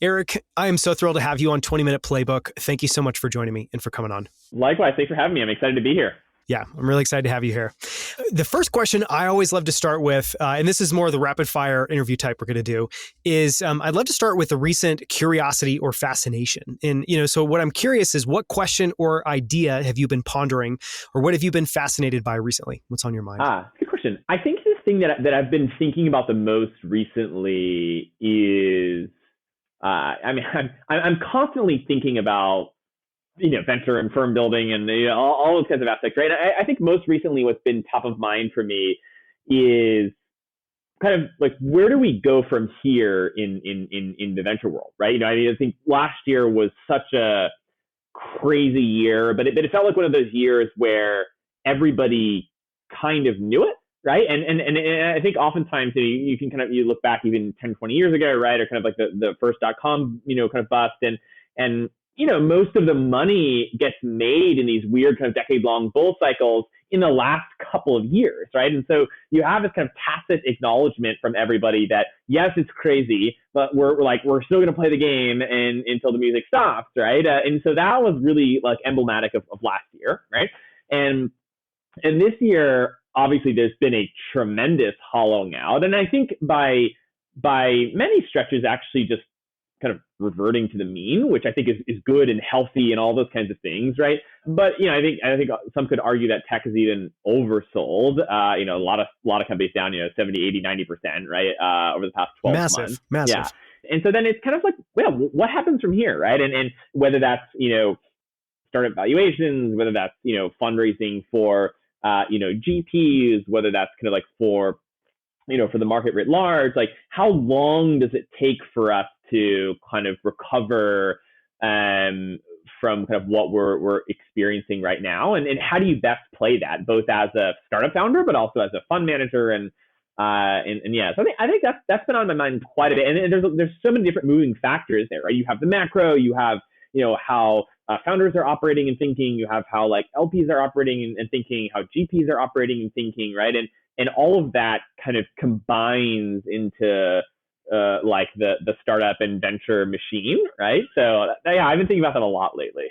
Eric, I am so thrilled to have you on 20-Minute Playbook. Thank you so much for joining me and for coming on. Likewise. Thanks for having me. I'm excited to be here. Yeah, I'm really excited to have you here. The first question I always love to start with, and this is more the rapid fire interview type we're going to do, is I'd love to start with the recent curiosity or fascination. And, so what I'm curious is what question or idea have you been pondering, or what have you been fascinated by recently? What's on your mind? Good question. I think the thing that I've been thinking about the most recently is, I'm constantly thinking about, venture and firm building and all those kinds of aspects, right? I think most recently what's been top of mind for me is kind of like, where do we go from here in the venture world, right? I think last year was such a crazy year, but it felt like one of those years where everybody kind of knew it, right? And I think oftentimes you can you look back even 10, 20 years ago, right? Or kind of like the first .com, kind of bust and most of the money gets made in these weird kind of decade-long bull cycles in the last couple of years, right? And so you have this kind of tacit acknowledgement from everybody that, yes, it's crazy, but we're still going to play the game until the music stops, right? And so that was really like emblematic of last year, right? And this year, obviously, there's been a tremendous hollowing out, and I think by many stretches, actually just kind of reverting to the mean, which I think is good and healthy and all those kinds of things, right? But I think some could argue that tech is even oversold. A lot of companies down 70, 80, 90%, right? Over the past 12 months. Massive. Yeah. And so then it's kind of like, well, what happens from here, right? And whether that's startup valuations, whether that's fundraising for GPs, whether that's kind of like for the market writ large, like how long does it take for us to kind of recover from kind of what we're experiencing right now, and how do you best play that, both as a startup founder but also as a fund manager, and yeah, so I think that's been on my mind quite a bit, and there's so many different moving factors there, right? You have the macro, you have how founders are operating and thinking, you have how like LPs are operating and thinking, how GPs are operating and thinking, right? And all of that kind of combines into like the startup and venture machine, right? So yeah, I've been thinking about that a lot lately.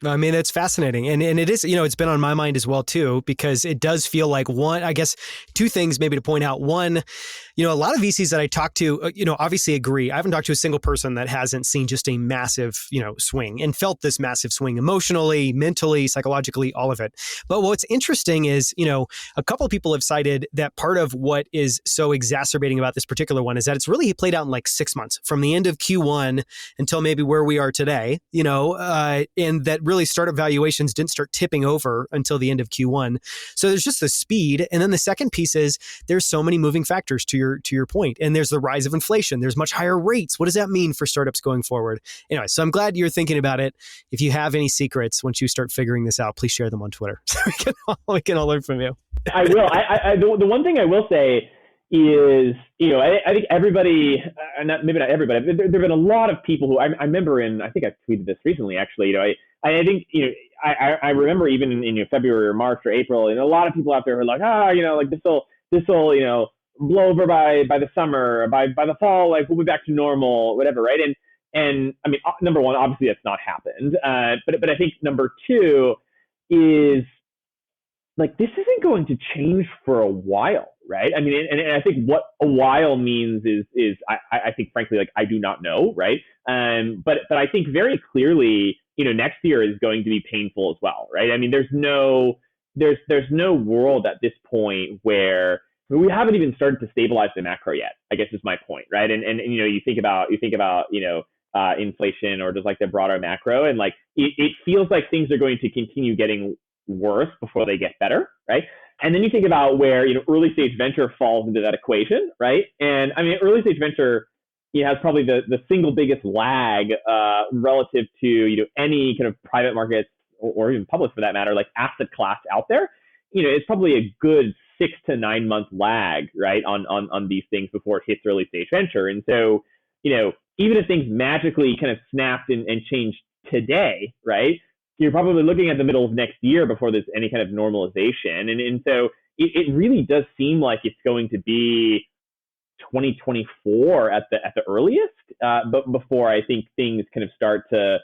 I mean, it's fascinating. And it is, it's been on my mind as well, too, because it does feel like two things maybe to point out. One, a lot of VCs that I talk to, obviously agree. I haven't talked to a single person that hasn't seen just a massive, swing and felt this massive swing emotionally, mentally, psychologically, all of it. But what's interesting is, a couple of people have cited that part of what is so exacerbating about this particular one is that it's really played out in like 6 months from the end of Q1 until maybe where we are today, and that really startup valuations didn't start tipping over until the end of Q1. So there's just the speed. And then the second piece is there's so many moving factors to your point. And there's the rise of inflation. There's much higher rates. What does that mean for startups going forward? Anyway, so I'm glad you're thinking about it. If you have any secrets, once you start figuring this out, please share them on Twitter so we can all learn from you. I will. The one thing I will say is, I think everybody, maybe not everybody, but there have been a lot of people who I remember I think I tweeted this recently, actually, I think, I remember even in February or March or April, a lot of people out there who are like, like this will, blow over by the summer, or by the fall, like we'll be back to normal, whatever, right? And I mean, number one, obviously that's not happened. But I think number two is like, this isn't going to change for a while, right? I mean, and I think what a while means is I think frankly, like, I do not know, right? But I think very clearly, next year is going to be painful as well, right? I mean, there's no world at this point where we haven't even started to stabilize the macro yet, I guess is my point, right? And you think about inflation or just like the broader macro, and like it feels like things are going to continue getting worse before they get better, right? And then you think about where early stage venture falls into that equation, right? And I mean, early stage venture has probably the single biggest lag relative to any kind of private markets or even public for that matter, like asset class out there. It's probably a good 6 to 9 month lag, right, on these things before it hits early stage venture. And so, even if things magically kind of snapped and changed today, right, you're probably looking at the middle of next year before there's any kind of normalization. And so it really does seem like it's going to be 2024 at the earliest. but before I think things kind of start to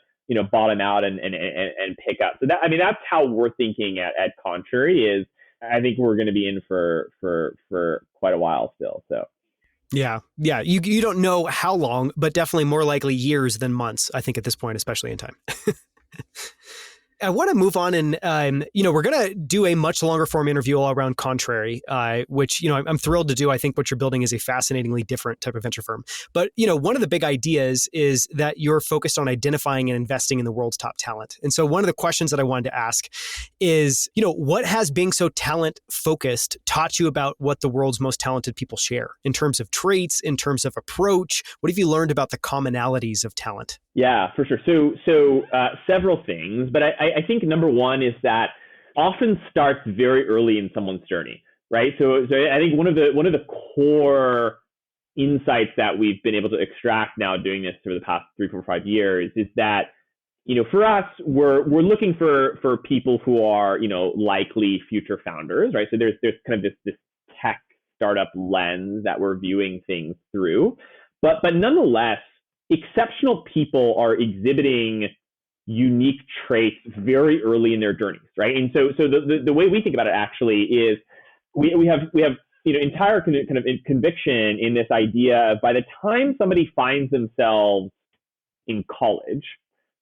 bottom out and pick up. So that's how we're thinking at Contrary. Is I think we're going to be in for quite a while still. So. Yeah. You don't know how long, but definitely more likely years than months, I think, at this point, especially in time. I want to move on and, we're going to do a much longer form interview all around Contrary, which, I'm thrilled to do. I think what you're building is a fascinatingly different type of venture firm. But, one of the big ideas is that you're focused on identifying and investing in the world's top talent. And so one of the questions that I wanted to ask is, what has being so talent focused taught you about what the world's most talented people share in terms of traits, in terms of approach? What have you learned about the commonalities of talent? Yeah, for sure. So several things, but I think number one is that often starts very early in someone's journey, right? So I think one of the core insights that we've been able to extract now doing this for the past 3, 4, 5 years is that, for us, we're looking for people who are, likely future founders, right? So there's kind of this tech startup lens that we're viewing things through, but nonetheless, exceptional people are exhibiting unique traits very early in their journeys, right? And so the way we think about it actually is we have entire kind of conviction in this idea of by the time somebody finds themselves in college,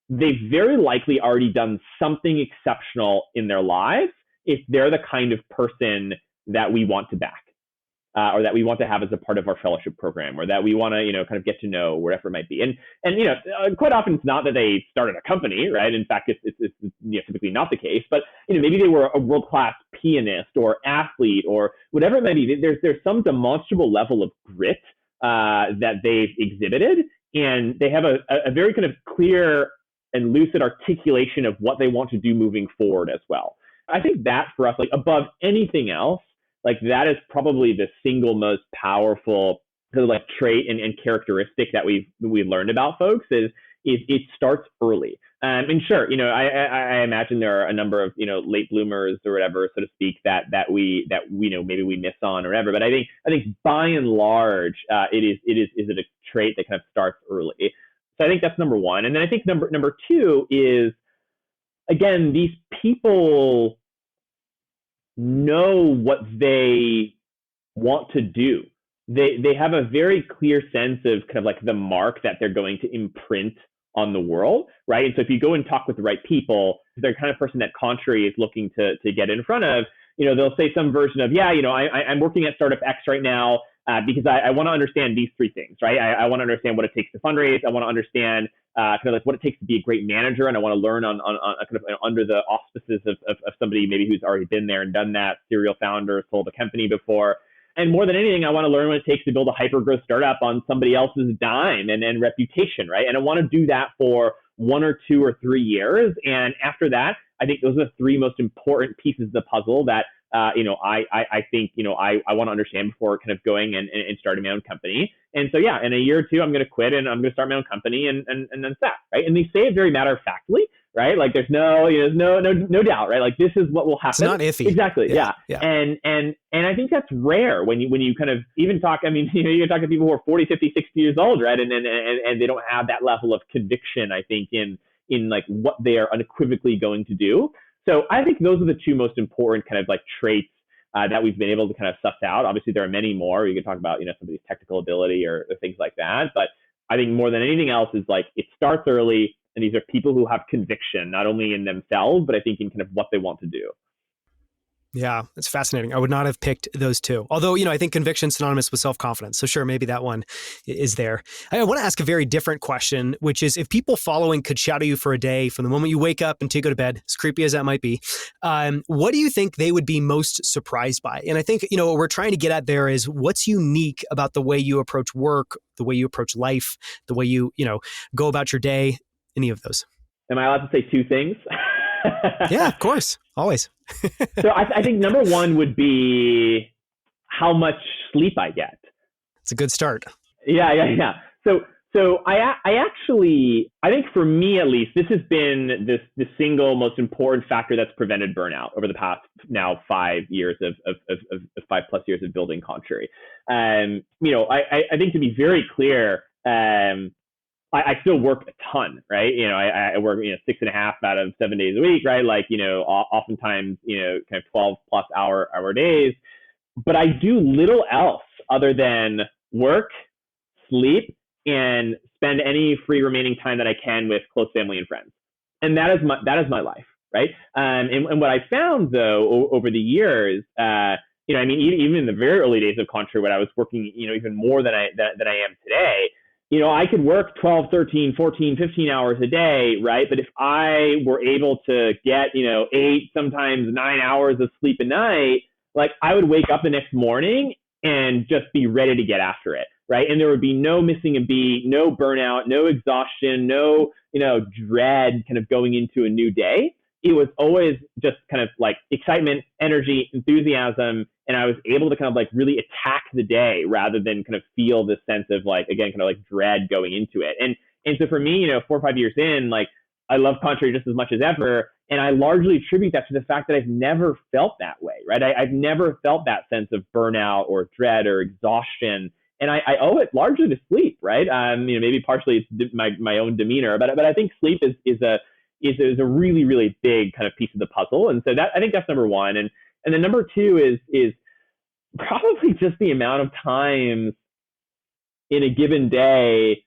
they've very likely already done something exceptional in their lives if they're the kind of person that we want to back. Or that we want to have as a part of our fellowship program, or that we want to, kind of get to know, wherever it might be. And quite often it's not that they started a company, right? In fact, it's typically not the case. But maybe they were a world-class pianist or athlete or whatever it might be. There's some demonstrable level of grit that they've exhibited, and they have a very kind of clear and lucid articulation of what they want to do moving forward as well. I think that for us, like above anything else, like that is probably the single most powerful sort of like trait and characteristic that we've learned about folks is it starts early. And sure, I imagine there are a number of late bloomers or whatever, so to speak, that we maybe we miss on or whatever. But I think by and large, it is a trait that kind of starts early. So I think that's number one. And then I think number two is, again, these people know what they want to do. They have a very clear sense of kind of like the mark that they're going to imprint on the world, right? And so if you go and talk with the right people, they're the kind of person that Contrary is looking to get in front of, they'll say some version of, I'm working at startup X right now because I want to understand these 3 things, right? I want to understand what it takes to fundraise. I want to understand kind of like what it takes to be a great manager, and I want to learn on kind of under the auspices of somebody maybe who's already been there and done that, serial founder, sold a company before. And more than anything, I want to learn what it takes to build a hyper-growth startup on somebody else's dime and reputation, right? And I want to do that for 1 or 2 or 3 years. And after that, I think those are the 3 most important pieces of the puzzle that I think I want to understand before kind of going and starting my own company. And so in a year or 2, I'm going to quit and I'm going to start my own company and then that, right? And they say it very matter of factly, right? Like there's no doubt, right? Like this is what will happen. It's not iffy. Exactly. Yeah. And I think that's rare when you kind of even talk. I mean, you talk to people who are 40, 50, 60 years old, right? And they don't have that level of conviction, I think, in like what they are unequivocally going to do. So I think those are the 2 most important kind of like traits that we've been able to kind of suss out. Obviously, there are many more. You can talk about, somebody's technical ability or things like that. But I think more than anything else is like it starts early, and these are people who have conviction, not only in themselves, but I think in kind of what they want to do. Yeah, it's fascinating. I would not have picked those 2. Although, I think conviction synonymous with self-confidence. So sure, maybe that one is there. I want to ask a very different question, which is if people following could shadow you for a day from the moment you wake up until you go to bed, as creepy as that might be, what do you think they would be most surprised by? And I think, what we're trying to get at there is what's unique about the way you approach work, the way you approach life, the way you, go about your day, any of those. Am I allowed to say 2 things? Yeah, of course. Always. So I think number 1 would be how much sleep I get. It's a good start. Yeah. So I think for me at least, this has been the single most important factor that's prevented burnout over the past now 5 years of 5+ years of building Contrary. I think to be very clear, I still work a ton, right? I work, 6.5 out of 7 days a week, right? Like, oftentimes, kind of 12 plus hour days, but I do little else other than work, sleep, and spend any free remaining time that I can with close family and friends. And that is my life, right? And what I found though over the years, even in the very early days of Contra, when I was working, even more than I am today, I could work 12, 13, 14, 15 hours a day, right? But if I were able to get, 8, sometimes 9 hours of sleep a night, like I would wake up the next morning and just be ready to get after it, right? And there would be no missing a beat, no burnout, no exhaustion, no, dread kind of going into a new day. It was always just kind of like excitement, energy, enthusiasm. And I was able to kind of like really attack the day rather than kind of feel this sense of like, again, kind of like dread going into it. And so for me, 4 or 5 years in, like I love Contrary just as much as ever. And I largely attribute that to the fact that I've never felt that way, right? I've never felt that sense of burnout or dread or exhaustion. And I owe it largely to sleep, right? Maybe partially it's my own demeanor, but I think sleep is a really, really big kind of piece of the puzzle. And so that, I think that's number one. And then number two is probably just the amount of times in a given day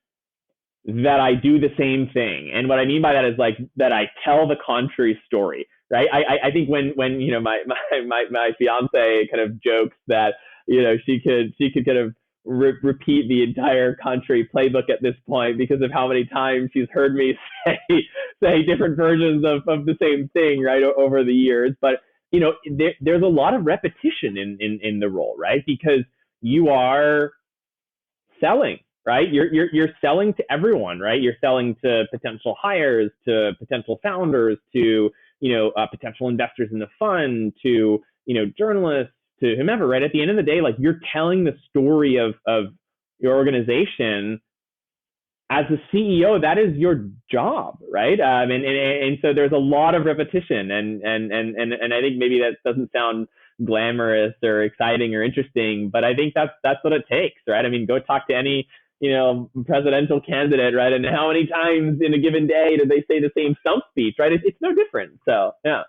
that I do the same thing. And what I mean by that is like that I tell the contrary story, right? I think when my fiance kind of jokes that, she could kind of repeat the entire contrary playbook at this point because of how many times she's heard me say different versions of the same thing, right, over the years. But there's a lot of repetition in the role, right? Because you are selling, right? You're selling to everyone, right? You're selling to potential hires, to potential founders, to potential investors in the fund, to journalists, to whomever, right? At the end of the day, like you're telling the story of your organization as a CEO. That is your job, right? And so there's a lot of repetition, and I think maybe that doesn't sound glamorous or exciting or interesting, but I think that's what it takes, right? I mean, go talk to any presidential candidate, right? And how many times in a given day do they say the same stump speech, right? It's no different. So yeah.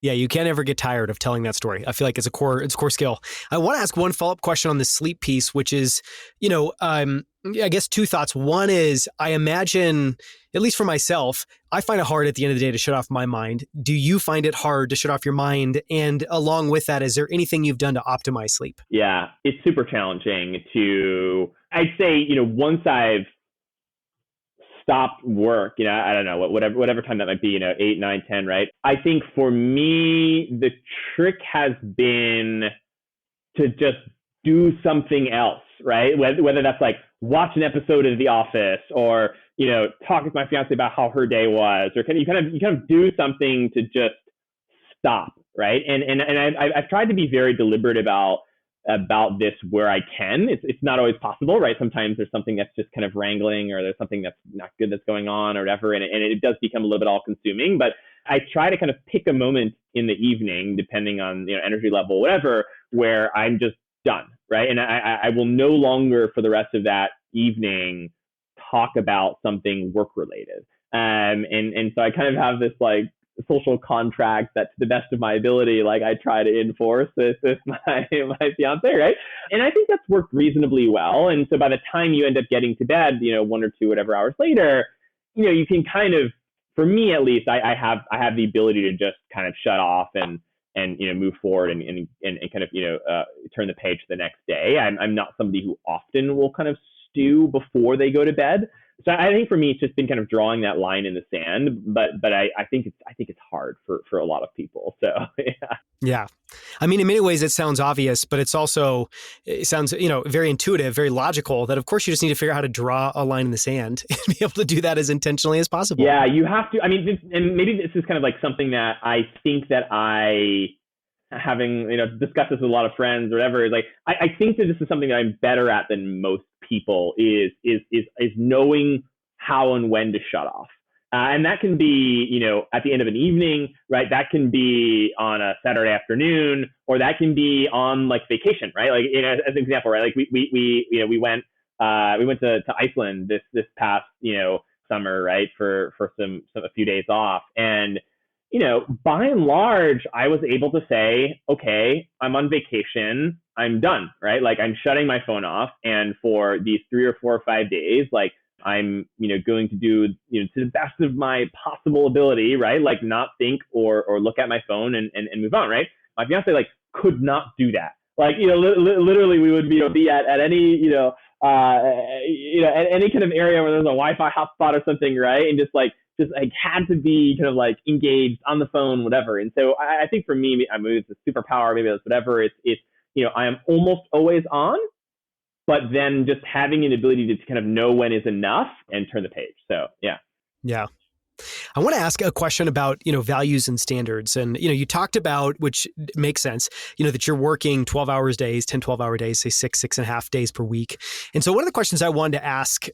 Yeah, you can't ever get tired of telling that story. I feel like it's a core skill. I want to ask one follow-up question on the sleep piece, which is, I guess 2 thoughts. One is, I imagine, at least for myself, I find it hard at the end of the day to shut off my mind. Do you find it hard to shut off your mind? And along with that, is there anything you've done to optimize sleep? Yeah, it's super challenging I'd say, once I've stopped work, I don't know, whatever time that might be, 8, 9, 10, right? I think for me, the trick has been to just do something else, right? Whether that's like watch an episode of The Office or, talk with my fiance about how her day was, or you kind of do something to just stop, right? And I've tried to be very deliberate about this where I can. It's not always possible, right? Sometimes there's something that's just kind of wrangling, or there's something that's not good that's going on or whatever, and it does become a little bit all consuming. But I try to kind of pick a moment in the evening, depending on energy level, whatever, where I'm just done, right? And I will no longer for the rest of that evening talk about something work related. And so I kind of have this like social contract that, to the best of my ability, like I try to enforce with my fiance, right? And I think that's worked reasonably well. And so by the time you end up getting to bed, 1 or 2 whatever hours later, you can kind of, for me at least, I have the ability to just kind of shut off and move forward and kind of turn the page the nenext day. I'm not somebody who often will kind of stew before they go to bed. So I think for me, it's just been kind of drawing that line in the sand, but I think it's hard for a lot of people. So yeah. Yeah. I mean, in many ways it sounds obvious, but it sounds, very intuitive, very logical, that of course you just need to figure out how to draw a line in the sand and be able to do that as intentionally as possible. Yeah, you have to. I mean, and maybe this is kind of like something that I think that having discussed this with a lot of friends or whatever, is like I think that this is something that I'm better at than most people is knowing how and when to shut off. And that can be, at the end of an evening, right? That can be on a Saturday afternoon, or that can be on like vacation, right? Like, as an example, right? Like we went we went to Iceland this past, summer, right, for a few days off. And, by and large, I was able to say, okay, I'm on vacation. I'm done, right? Like I'm shutting my phone off. And for these 3 or 4 or 5 days, like I'm, going to do, to the best of my possible ability, right? Like not think or look at my phone and move on, right? My fiance like could not do that. Like, literally we would be at any, at any kind of area where there's a Wi-Fi hotspot or something, right? And just had to be kind of like engaged on the phone, whatever. And so I think for me, I mean, it's a superpower, maybe it's whatever. It's I am almost always on, but then just having an ability to kind of know when is enough and turn the page. So yeah. Yeah. I want to ask a question about, values and standards. And, you talked about, which makes sense, that you're working 12 hours days, 10, 12-hour days, say 6.5 days per week. And so one of the questions I wanted to ask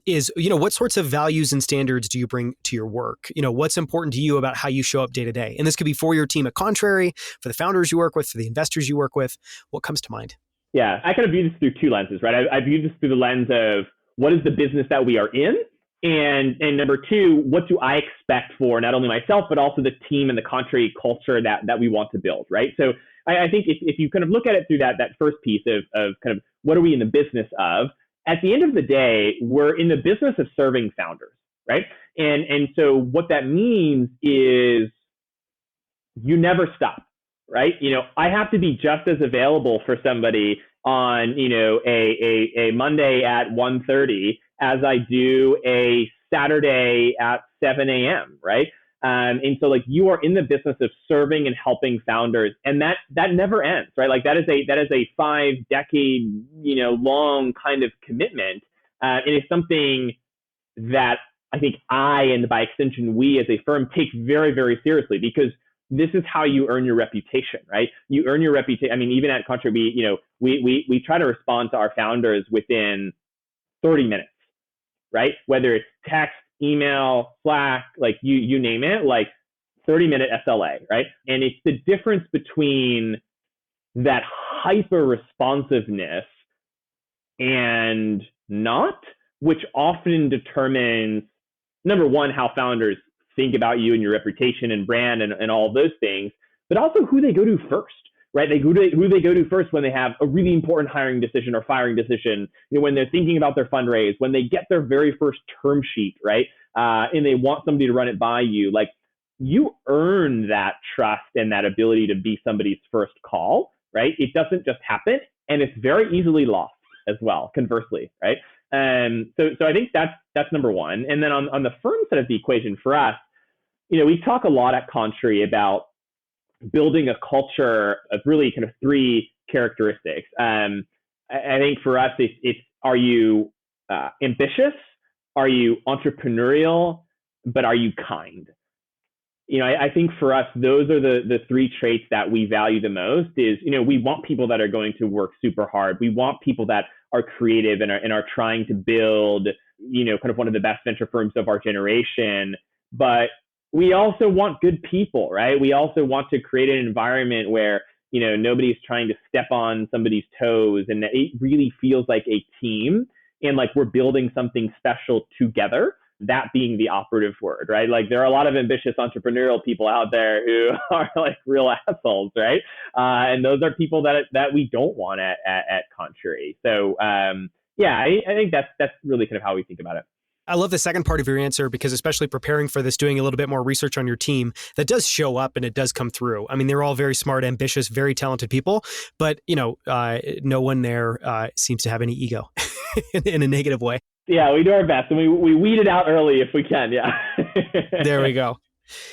is, what sorts of values and standards do you bring to your work? What's important to you about how you show up day to day? And this could be for your team at Contrary, for the founders you work with, for the investors you work with. What comes to mind? Yeah, I kind of view this through 2 lenses, right? I view this through the lens of what is the business that we are in? And number 2, what do I expect for not only myself, but also the team and the Contrary culture that we want to build, right? So I think if you kind of look at it through that first piece of kind of what are we in the business of, at the end of the day, we're in the business of serving founders, right? And so what that means is you never stop, right? I have to be just as available for somebody on, a Monday at 1:30 as I do a Saturday at 7 a.m., right? And so like you are in the business of serving and helping founders, and that never ends, right? Like that is a 5-decade, long kind of commitment. It is something that I think and by extension, we as a firm take very, very seriously, because this is how you earn your reputation, right? You earn your reputation. I mean, even at Contrary, we try to respond to our founders within 30 minutes. Right? Whether it's text, email, Slack, like you name it, like 30-minute SLA, right? And it's the difference between that hyper responsiveness and not, which often determines, number one, how founders think about you and your reputation and brand and all of those things, but also who they go to first. Right? Who they go to first when they have a really important hiring decision or firing decision, when they're thinking about their fundraise, when they get their very first term sheet, right? And they want somebody to run it by you. Like you earn that trust and that ability to be somebody's first call, right? It doesn't just happen, and it's very easily lost as well, conversely, right? So I think that's number one. And then on the firm side of the equation for us, we talk a lot at Contrary about building a culture of really kind of 3 characteristics. I think for us, it's are you ambitious? Are you entrepreneurial? But are you kind? I think for us, those are the 3 traits that we value the most. Is we want people that are going to work super hard. We want people that are creative and are trying to build kind of one of the best venture firms of our generation. But we also want good people, right? We also want to create an environment where, nobody's trying to step on somebody's toes, and it really feels like a team and like we're building something special together, that being the operative word, right? Like there are a lot of ambitious entrepreneurial people out there who are like real assholes, right? And those are people that we don't want at Contrary. So I think that's really kind of how we think about it. I love the second part of your answer, because especially preparing for this, doing a little bit more research on your team, that does show up and it does come through. I mean, they're all very smart, ambitious, very talented people, but no one there seems to have any ego in a negative way. Yeah, we do our best, and we weed it out early if we can. Yeah. There we go.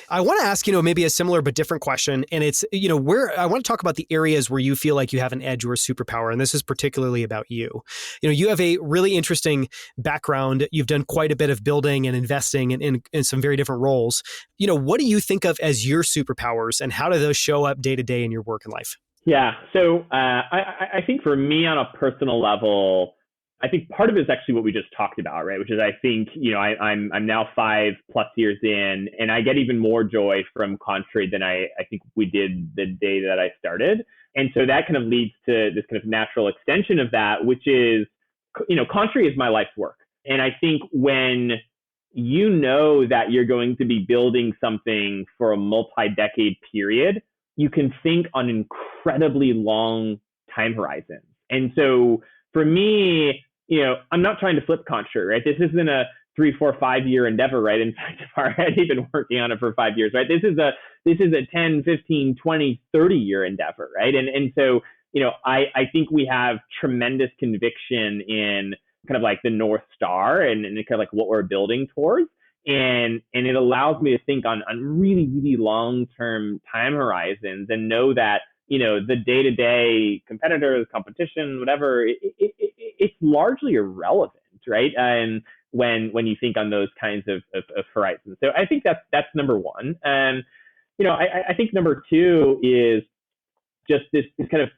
I want to ask, maybe a similar but different question. And it's, where I want to talk about the areas where you feel like you have an edge or a superpower. And this is particularly about you. You have a really interesting background. You've done quite a bit of building and investing in some very different roles. What do you think of as your superpowers, and how do those show up day to day in your work and life? Yeah. So I think for me on a personal level, I think part of it is actually what we just talked about, right? Which is I think, I'm now 5+ years in, and I get even more joy from Contrary than I think we did the day that I started. And so that kind of leads to this kind of natural extension of that, which is Contrary is my life's work. And I think when you know that you're going to be building something for a multi-decade period, you can think on incredibly long time horizons. And so for me, I'm not trying to flip Contra, right? This isn't a 3, 4, 5-year endeavor, right? In fact, I've already been working on it for 5 years, right? This is a 10, 15, 20, 30-year endeavor, right? And so, I think we have tremendous conviction in kind of like the North Star and kind of like what we're building towards. And it allows me to think on really, really long-term time horizons and know that, the day-to-day competitors, competition, whatever, it's largely irrelevant, right? And when you think on those kinds of horizons. So I think that's number one. And, I think number two is just this kind of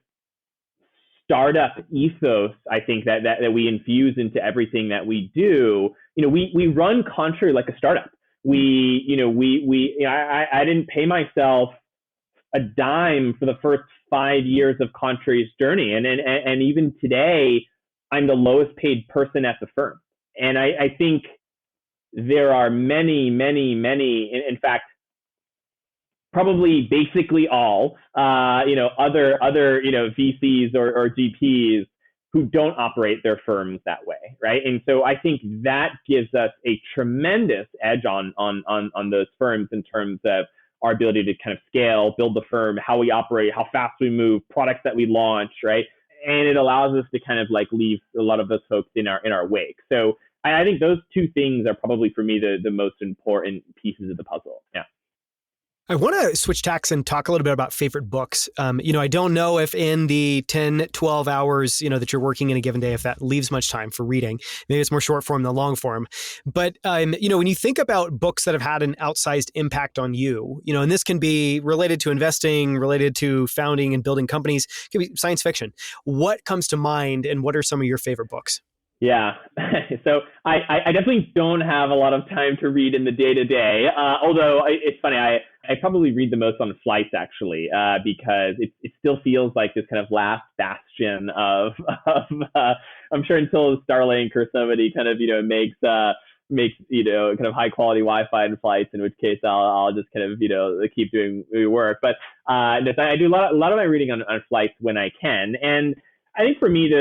startup ethos, I think that we infuse into everything that we do. We run Contra like a startup. I didn't pay myself a dime for the first 5 years of Contra's journey. And even today, I'm the lowest paid person at the firm. And I think there are many, many, many, in fact, probably basically all, other VCs or GPs who don't operate their firms that way, right? And so I think that gives us a tremendous edge on those firms in terms of our ability to kind of scale, build the firm, how we operate, how fast we move, products that we launch, right? And it allows us to kind of like leave a lot of those folks in our wake. So I think those two things are probably for me the most important pieces of the puzzle. Yeah. I want to switch tacks and talk a little bit about favorite books. I don't know if in the 10, 12 hours, that you're working in a given day, if that leaves much time for reading. Maybe it's more short form than long form. But, when you think about books that have had an outsized impact on you, and this can be related to investing, related to founding and building companies, it can be science fiction. What comes to mind and what are some of your favorite books? Yeah. So I definitely don't have a lot of time to read in the day-to-day, although it's funny, I probably read the most on flights, actually, because it still feels like this kind of last bastion of I'm sure until Starlink or somebody kind of, makes kind of high quality Wi-Fi in flights, in which case I'll just kind of, keep doing work. But I do a lot of my reading on flights when I can. And I think for me,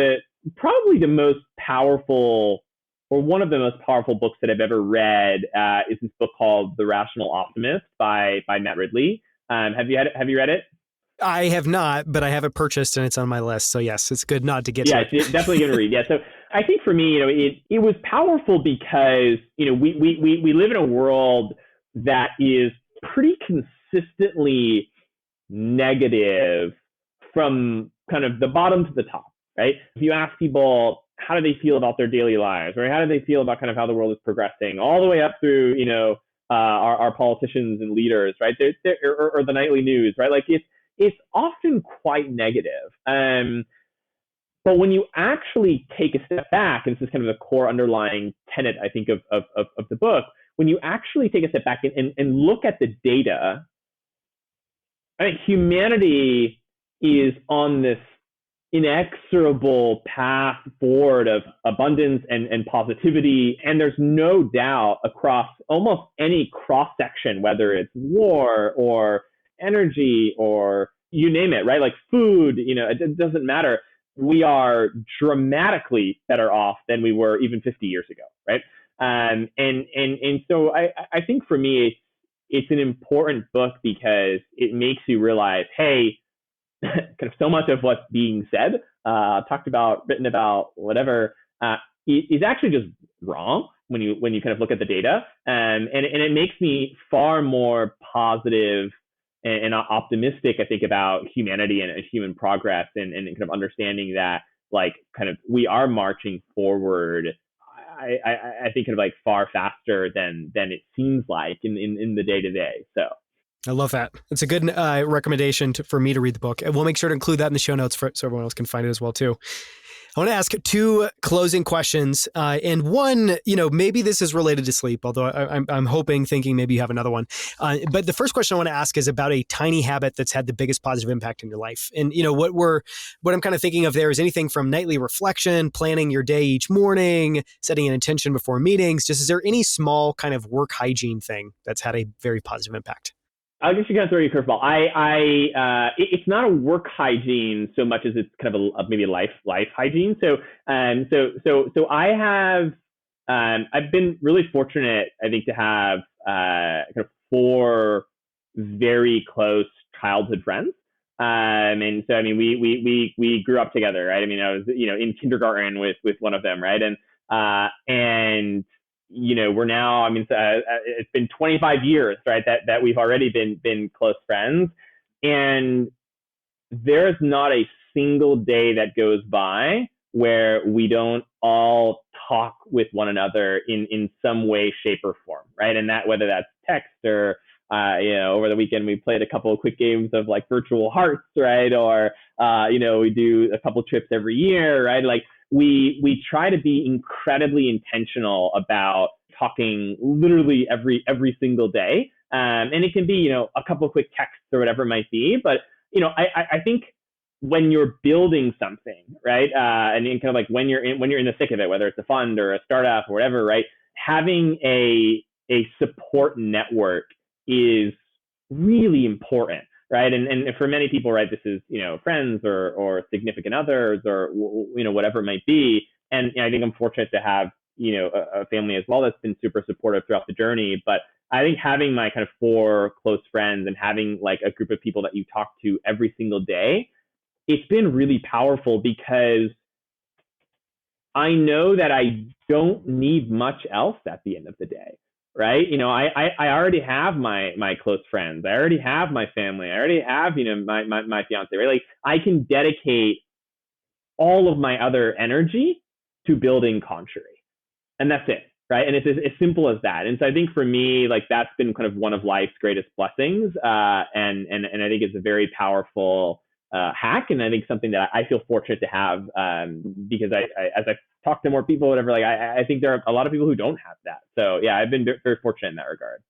probably the most powerful, or one of the most powerful books that I've ever read is this book called The Rational Optimist by Matt Ridley. Have you read it? I have not, but I have it purchased and it's on my list. So yes, it's good not to get to it. Yeah, definitely going to read. Yeah. So I think for me, it was powerful because, we live in a world that is pretty consistently negative from kind of the bottom to the top. Right? If you ask people, how do they feel about their daily lives, or how do they feel about kind of how the world is progressing, all the way up through, our politicians and leaders, right? Or the nightly news, right? Like it's often quite negative. But when you actually take a step back, and this is kind of the core underlying tenet, I think, of the book, when you actually take a step back and look at the data, I think humanity is on this inexorable path forward of abundance and positivity. And there's no doubt across almost any cross section, whether it's war or energy or you name it, right? Like food, it doesn't matter. We are dramatically better off than we were even 50 years ago, right? And so I think for me, it's an important book because it makes you realize, hey, kind of so much of what's being said, talked about, written about, whatever, is actually just wrong when you kind of look at the data, and it makes me far more positive and optimistic, I think, about humanity and human progress, and kind of understanding that like kind of we are marching forward. I think kind of like far faster than it seems like in the day to day. So. I love that. It's a good recommendation for me to read the book. And we'll make sure to include that in the show notes so everyone else can find it as well, too. I want to ask two closing questions. And one, maybe this is related to sleep, although I'm thinking maybe you have another one. But the first question I want to ask is about a tiny habit that's had the biggest positive impact in your life. And, what I'm kind of thinking of there is anything from nightly reflection, planning your day each morning, setting an intention before meetings. Just, is there any small kind of work hygiene thing that's had a very positive impact? I'll just kind of throw you a curveball. It's not a work hygiene so much as it's kind of maybe life hygiene. So I have, I've been really fortunate, I think, to have kind of 4 very close childhood friends. And so, I mean, we grew up together, right? I mean, I was, in kindergarten with one of them, right? And we're now, I mean, it's been 25 years, right, that we've already been close friends. And there's not a single day that goes by where we don't all talk with one another in some way, shape, or form, right? And that, whether that's text or, over the weekend, we played a couple of quick games of like virtual hearts, right? Or, we do a couple trips every year, right? Like, we try to be incredibly intentional about talking literally every single day. And it can be, a couple of quick texts or whatever it might be. But, I think when you're building something, right? And kind of like when you're in the thick of it, whether it's a fund or a startup or whatever, right? Having a support network is really important. Right. And for many people, right, this is, friends or significant others or, whatever it might be. And I think I'm fortunate to have, a family as well that's been super supportive throughout the journey. But I think having my kind of 4 close friends and having like a group of people that you talk to every single day, it's been really powerful because I know that I don't need much else at the end of the day. Right. I already have my close friends. I already have my family. I already have, my fiance, right? Like, I can dedicate all of my other energy to building Contrary. And that's it. Right. And it's as simple as that. And so I think for me, like, that's been kind of one of life's greatest blessings. And I think it's a very powerful hack. And I think something that I feel fortunate to have, because as I talk to more people, whatever, like, I think there are a lot of people who don't have that. So yeah, I've been very fortunate in that regard.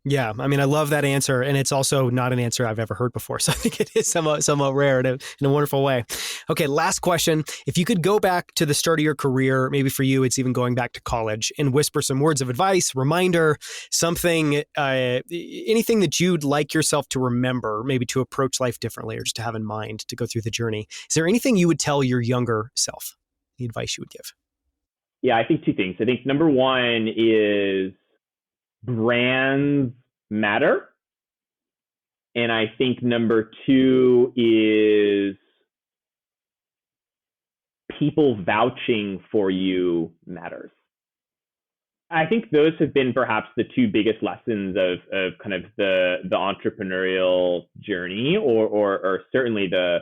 Yeah, I mean, I love that answer, and it's also not an answer I've ever heard before. So I think it is somewhat rare in a wonderful way. Okay, last question. If you could go back to the start of your career, maybe for you, it's even going back to college, and whisper some words of advice, reminder, something, anything that you'd like yourself to remember, maybe to approach life differently or just to have in mind to go through the journey. Is there anything you would tell your younger self, the advice you would give? Yeah, I think 2 things. I think number 1 is brands matter. And I think number 2 is people vouching for you matters. I think those have been perhaps the 2 biggest lessons of kind of the entrepreneurial journey or certainly the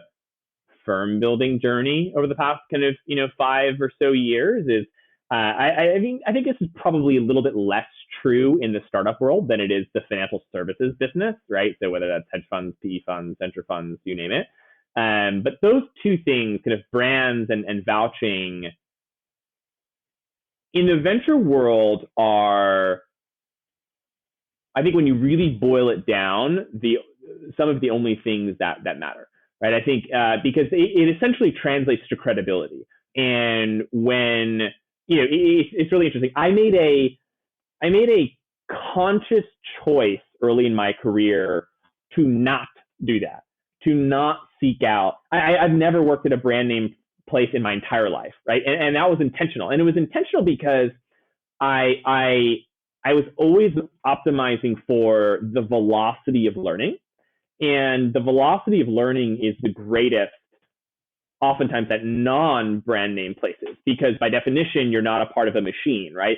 firm building journey over the past kind of, 5 or so years is, I think this is probably a little bit less true in the startup world than it is the financial services business, right? So whether that's hedge funds, PE funds, venture funds, you name it. But those 2 things, kind of brands and vouching, in the venture world are, I think when you really boil it down, some of the only things that matter, right? I think because it essentially translates to credibility. And when it's really interesting. I made a conscious choice early in my career to not do that, to not seek out. I've never worked at a brand name place in my entire life, right? And that was intentional. And it was intentional because I was always optimizing for the velocity of learning. And the velocity of learning is the greatest oftentimes at non-brand name places, because by definition, you're not a part of a machine, right?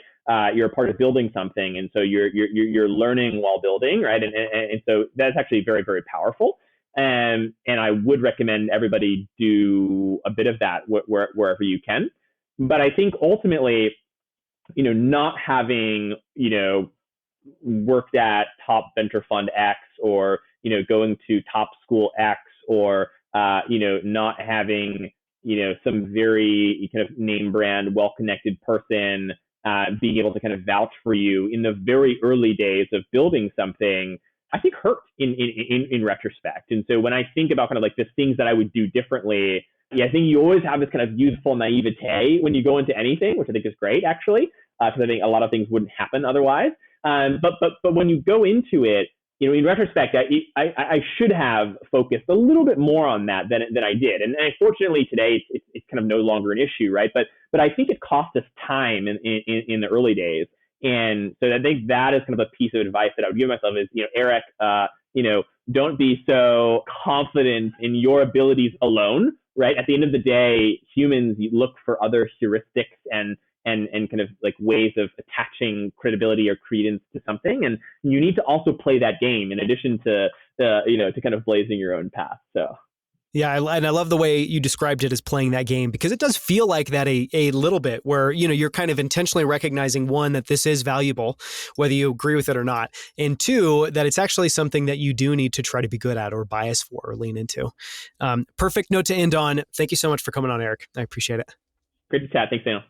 You're a part of building something. And so you're learning while building, right? And so that's actually very, very powerful. And I would recommend everybody do a bit of that wherever you can. But I think ultimately, not having, worked at top venture fund X or, going to top school X or, not having, some very kind of name brand, well-connected person being able to kind of vouch for you in the very early days of building something, I think hurt in retrospect. And so when I think about kind of like the things that I would do differently, I think you always have this kind of youthful naivete when you go into anything, which I think is great, actually, because I think a lot of things wouldn't happen otherwise. But when you go into it, in retrospect, I should have focused a little bit more on that than I did. And fortunately today, it's kind of no longer an issue, right? But I think it cost us time in the early days. And so I think that is kind of a piece of advice that I would give myself is, Eric, don't be so confident in your abilities alone, right? At the end of the day, humans look for other heuristics and kind of like ways of attaching credibility or credence to something. And you need to also play that game in addition to kind of blazing your own path. So. Yeah, and I love the way you described it as playing that game, because it does feel like that a little bit, where you're kind of intentionally recognizing, one, that this is valuable, whether you agree with it or not, and two, that it's actually something that you do need to try to be good at or bias for or lean into. Perfect note to end on. Thank you so much for coming on, Eric. I appreciate it. Great to chat. Thanks, Daniel.